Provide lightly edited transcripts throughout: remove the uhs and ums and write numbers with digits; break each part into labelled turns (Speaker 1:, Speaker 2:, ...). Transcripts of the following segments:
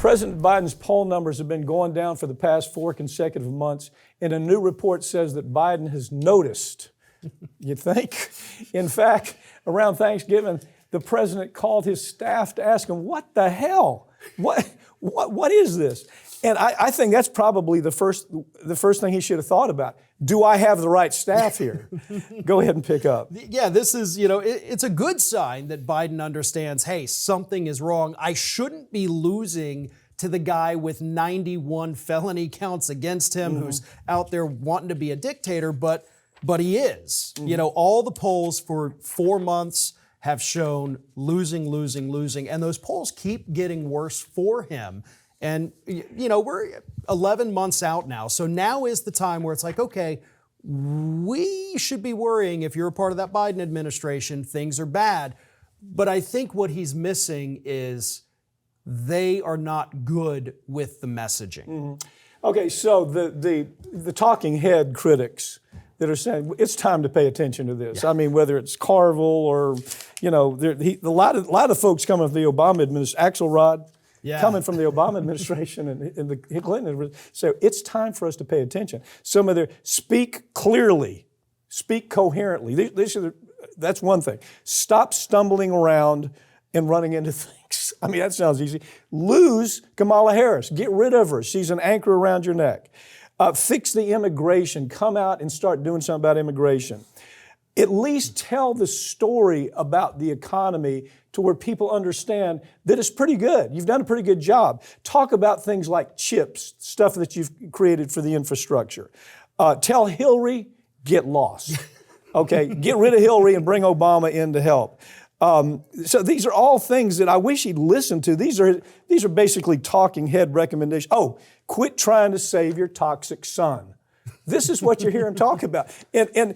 Speaker 1: President Biden's poll numbers have been going down for the past 4 consecutive months, and a new report says that Biden has noticed. You think? In fact, around Thanksgiving, the president called his staff to ask him, what the hell? What is this? And I think that's probably the first thing he should have thought about. Do I have the right staff here? Go ahead and pick up.
Speaker 2: Yeah, this is, it's a good sign that Biden understands, hey, something is wrong. I shouldn't be losing to the guy with 91 felony counts against him who's out there wanting to be a dictator, but he is. All the polls for 4 months have shown losing, and those polls keep getting worse for him. And, we're 11 months out now. So now is the time where it's like, okay, we should be worrying if you're a part of that Biden administration, things are bad. But I think what he's missing is they are not good with the messaging.
Speaker 1: Okay, so the talking head critics that are saying it's time to pay attention to this. Yeah. I mean, whether it's Carville or, a lot of folks coming from the Obama administration, Axelrod, coming from the Obama administration and the Clinton administration, so it's time for us to pay attention. Some of their speak clearly, speak coherently. That's one thing. Stop stumbling around and running into things. I mean, that sounds easy. Lose Kamala Harris. Get rid of her. She's an anchor around your neck. Fix the immigration. Come out and start doing something about immigration. At least tell the story about the economy to where people understand that it's pretty good. You've done a pretty good job. Talk about things like chips, stuff that you've created for the infrastructure. Tell Hillary, get lost. Okay, get rid of Hillary and bring Obama in to help. So these are all things that I wish he'd listen to. These are basically talking head recommendations. Oh, quit trying to save your toxic son. This is what you hear him talk about. And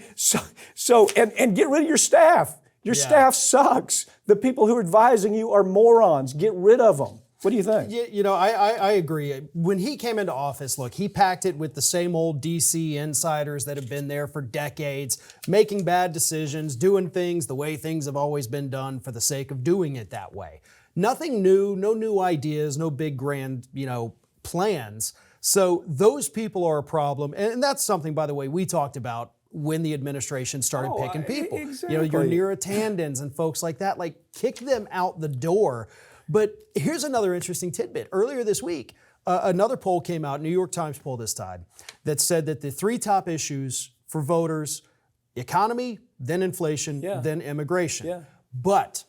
Speaker 1: get rid of your staff. Your staff sucks. The people who are advising you are morons. Get rid of them. What do you think?
Speaker 2: I agree. When he came into office, look, he packed it with the same old DC insiders that have been there for decades, making bad decisions, doing things the way things have always been done for the sake of doing it that way. Nothing new, no new ideas, no big grand, plans. So those people are a problem. And that's something, by the way, we talked about when the administration started picking people.
Speaker 1: Exactly.
Speaker 2: Your Neera Tandons and folks like that, kick them out the door. But here's another interesting tidbit. Earlier this week, another poll came out, New York Times poll this time, that said that the 3 top issues for voters, economy, then inflation, then immigration. Yeah. But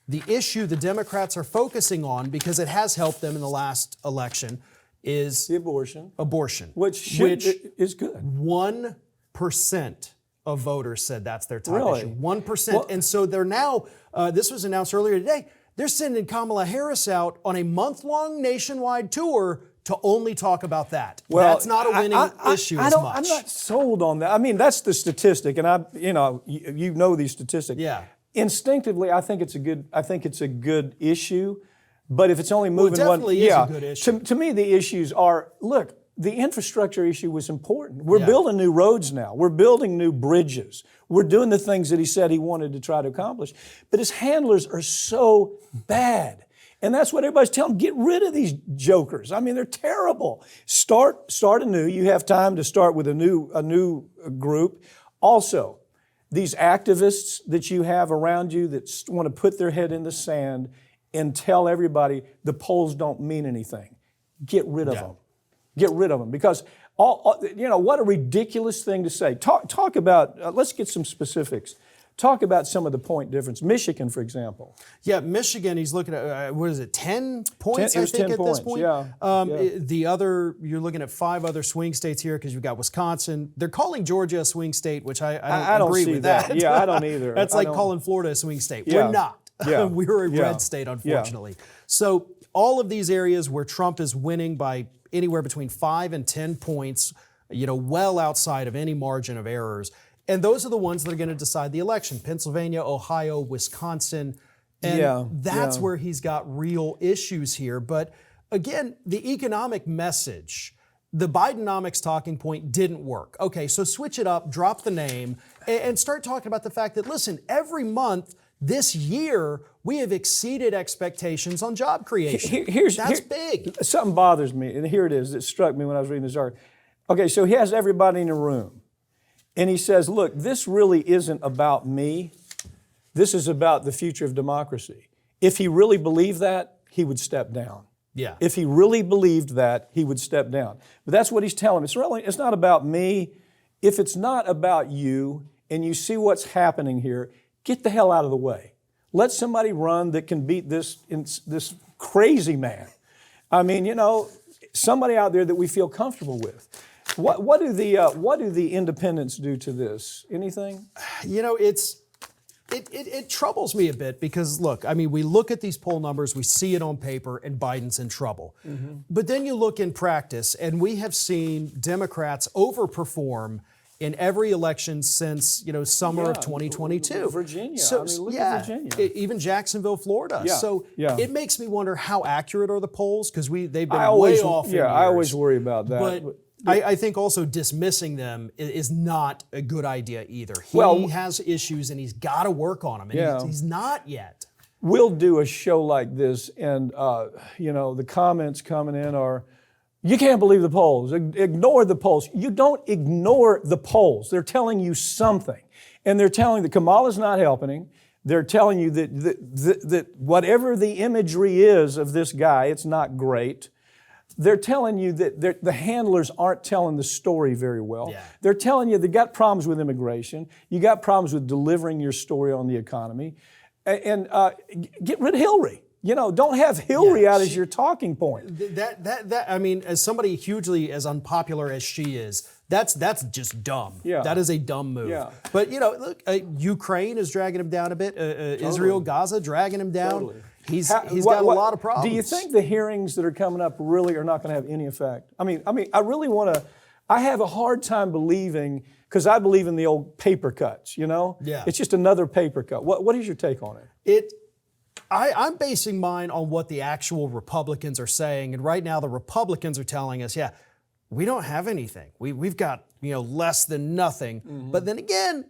Speaker 2: the issue the Democrats are focusing on, because it has helped them in the last election, is
Speaker 1: the abortion. Which is good.
Speaker 2: 1% of voters said that's their top
Speaker 1: really?
Speaker 2: Issue. 1%. Well, and so they're now, this was announced earlier today, they're sending Kamala Harris out on a month-long nationwide tour to only talk about that. Well, that's not a winning issue as much.
Speaker 1: I'm not sold on that. I mean, that's the statistic, and you know these statistics.
Speaker 2: Yeah.
Speaker 1: Instinctively, I think it's a good issue. But if it's only moving
Speaker 2: it definitely is a good issue.
Speaker 1: To me, the issues are, look, the infrastructure issue was important. We're building new roads now. We're building new bridges. We're doing the things that he said he wanted to try to accomplish. But his handlers are so bad. And that's what everybody's telling him. Get rid of these jokers. I mean, they're terrible. Start anew. You have time to start with a new group. Also, these activists that you have around you that want to put their head in the sand and tell everybody the polls don't mean anything. Get rid of them. Get rid of them, because what a ridiculous thing to say. Talk about. Let's get some specifics. Talk about some of the point difference. Michigan, for example.
Speaker 2: Yeah, Michigan. He's looking at 10 points.
Speaker 1: It was 10 points.
Speaker 2: This point. The other, you're looking at 5 other swing states here, because you've got Wisconsin. They're calling Georgia a swing state, which I don't agree with that.
Speaker 1: Yeah, I don't either.
Speaker 2: That's like calling Florida a swing state. Yeah. We're not.
Speaker 1: Yeah.
Speaker 2: We're a red state, unfortunately. Yeah. So all of these areas where Trump is winning by anywhere between 5 and 10 points, well outside of any margin of errors. And those are the ones that are going to decide the election. Pennsylvania, Ohio, Wisconsin. And that's where he's got real issues here. But again, the economic message, the Bidenomics talking point didn't work. Okay, so switch it up, drop the name, and start talking about the fact that, listen, every month This year, we have exceeded expectations on job creation. That's big.
Speaker 1: Something bothers me, and here it is. It struck me when I was reading this article. Okay, so he has everybody in a room, and he says, look, this really isn't about me. This is about the future of democracy. If he really believed that, he would step down.
Speaker 2: Yeah.
Speaker 1: If he really believed that, he would step down. But that's what he's telling me. It's not about me. If it's not about you and you see what's happening here, get the hell out of the way. Let somebody run that can beat this crazy man. I mean, somebody out there that we feel comfortable with. What do the independents do to this? Anything?
Speaker 2: It troubles me a bit because, look, I mean, we look at these poll numbers, we see it on paper, and Biden's in trouble. Mm-hmm. But then you look in practice, and we have seen Democrats overperform in every election since, summer of 2022.
Speaker 1: Virginia.
Speaker 2: So,
Speaker 1: look at Virginia.
Speaker 2: Even Jacksonville, Florida.
Speaker 1: Yeah.
Speaker 2: So it makes me wonder how accurate are the polls, because they've been way off in years.
Speaker 1: I always worry about that.
Speaker 2: But I think also dismissing them is not a good idea either. He has issues and he's got to work on them, and he's not yet.
Speaker 1: We'll do a show like this, and the comments coming in are, you can't believe the polls. Ignore the polls. You don't ignore the polls. They're telling you something, and they're telling that Kamala's not helping. They're telling you that whatever the imagery is of this guy, it's not great. They're telling you that the handlers aren't telling the story very well.
Speaker 2: Yeah.
Speaker 1: They're telling you they got problems with immigration. You got problems with delivering your story on the economy. And get rid of Hillary. Don't have Hillary out as your talking point.
Speaker 2: I mean, as somebody hugely as unpopular as she is, that's just dumb.
Speaker 1: Yeah.
Speaker 2: That is a dumb move.
Speaker 1: Yeah.
Speaker 2: But, look, Ukraine is dragging him down a bit. Israel, Gaza, dragging him down.
Speaker 1: Totally.
Speaker 2: He's got a lot of problems.
Speaker 1: Do you think the hearings that are coming up really are not going to have any effect? I mean, I really want to. I have a hard time believing, because I believe in the old paper cuts.
Speaker 2: Yeah.
Speaker 1: It's just another paper cut. What is your take on it?
Speaker 2: I'm basing mine on what the actual Republicans are saying, and right now the Republicans are telling us, we don't have anything. We've got less than nothing. Mm-hmm. But then again,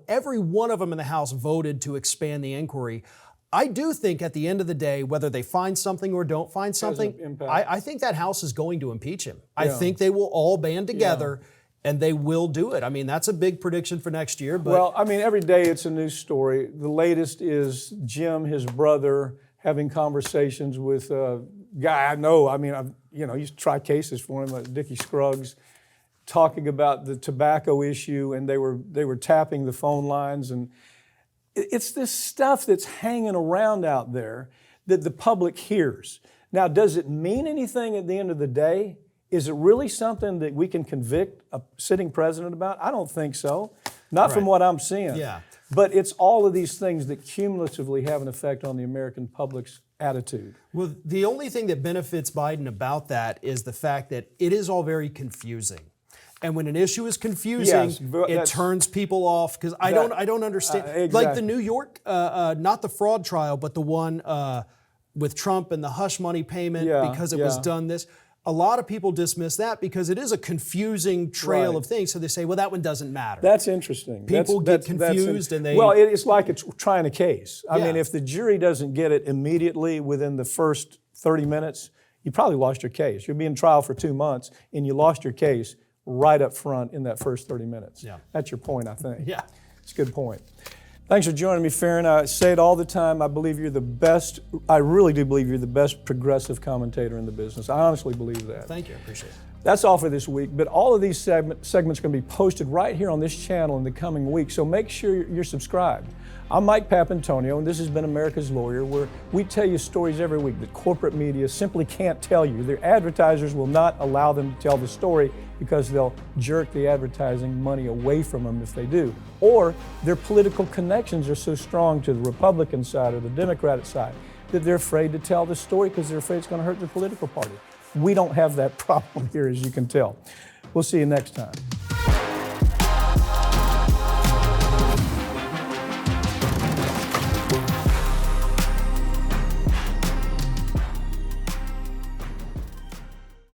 Speaker 2: every one of them in the House voted to expand the inquiry. I do think at the end of the day, whether they find something or don't find something, I think that House is going to impeach him. Yeah. I think they will all band together and they will do it. I mean, that's a big prediction for next year. But
Speaker 1: well, I mean, every day it's a new story. The latest is Jim, his brother, having conversations with a guy I know. I mean, I used to try cases for him, Dickie Scruggs, talking about the tobacco issue, and they were tapping the phone lines, and it's this stuff that's hanging around out there that the public hears. Now, does it mean anything at the end of the day? Is it really something that we can convict a sitting president about? I don't think so. Not from what I'm seeing.
Speaker 2: Yeah.
Speaker 1: But it's all of these things that cumulatively have an effect on the American public's attitude.
Speaker 2: Well, the only thing that benefits Biden about that is the fact that it is all very confusing. And when an issue is confusing, it turns people off, because I don't understand.
Speaker 1: Exactly.
Speaker 2: Like the New York, not the fraud trial, but the one with Trump and the hush money payment because it was done this. A lot of people dismiss that because it is a confusing trail of things. So they say, well, that one doesn't matter.
Speaker 1: That's interesting.
Speaker 2: People get confused and they...
Speaker 1: Well, it's like it's trying a case. I mean, if the jury doesn't get it immediately within the first 30 minutes, you probably lost your case. You'll be in trial for 2 months and you lost your case right up front in that first 30 minutes.
Speaker 2: Yeah.
Speaker 1: That's your point, I think.
Speaker 2: Yeah.
Speaker 1: It's a good point. Thanks for joining me, Farron. I say it all the time. I believe you're the best. I really do believe you're the best progressive commentator in the business. I honestly believe that.
Speaker 2: Thank you. I appreciate it.
Speaker 1: That's all for this week, but all of these segments are going to be posted right here on this channel in the coming week, so make sure you're subscribed. I'm Mike Papantonio, and this has been America's Lawyer, where we tell you stories every week that corporate media simply can't tell you. Their advertisers will not allow them to tell the story because they'll jerk the advertising money away from them if they do. Or their political connections are so strong to the Republican side or the Democratic side that they're afraid to tell the story because they're afraid it's going to hurt their political party. We don't have that problem here, as you can tell. We'll see you next time.